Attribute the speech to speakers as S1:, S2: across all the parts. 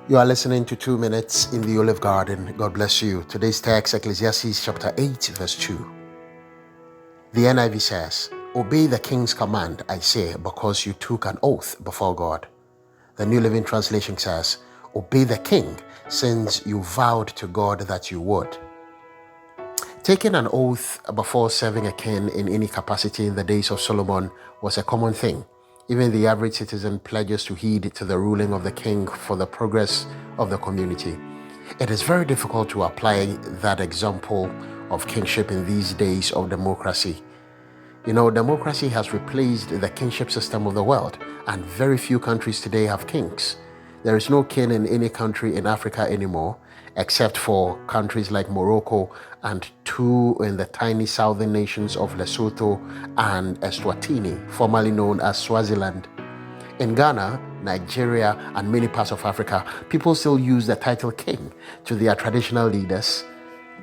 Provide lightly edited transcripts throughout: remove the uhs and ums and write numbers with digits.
S1: You are listening to 2 Minutes in the Olive Garden. God bless you. Today's text, Ecclesiastes chapter 8, verse 2. The NIV says, "Obey the king's command, I say, because you took an oath before God." The New Living Translation says, "Obey the king, since you vowed to God that you would." Taking an oath before serving a king in any capacity in the days of Solomon was a common thing. Even the average citizen pledges to heed to the ruling of the king for the progress of the community. It is very difficult to apply that example of kingship in these days of democracy. Democracy has replaced the kingship system of the world, and very few countries today have kings. There is no king in any country in Africa anymore, except for countries like Morocco and two in the tiny southern nations of Lesotho and Eswatini, formerly known as Swaziland. In Ghana, Nigeria, and many parts of Africa, people still use the title king to their traditional leaders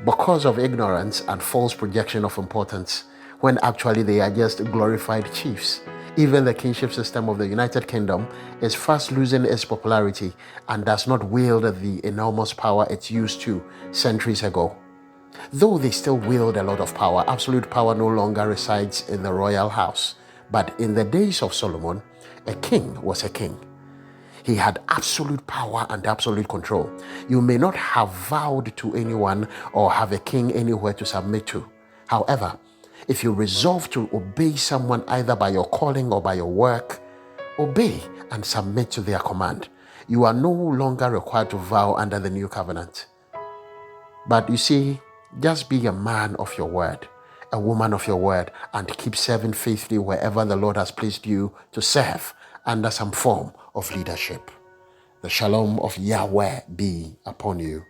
S1: because of ignorance and false projection of importance, when actually they are just glorified chiefs. Even the kingship system of the United Kingdom is fast losing its popularity and does not wield the enormous power it used to centuries ago. Though they still wield a lot of power, absolute power no longer resides in the royal house. But in the days of Solomon, a king was a king. He had absolute power and absolute control. You may not have vowed to anyone or have a king anywhere to submit to. However, if you resolve to obey someone either by your calling or by your work, obey and submit to their command. You are no longer required to vow under the new covenant. But you see, just be a man of your word, a woman of your word, and keep serving faithfully wherever the Lord has placed you to serve under some form of leadership. The shalom of Yahweh be upon you.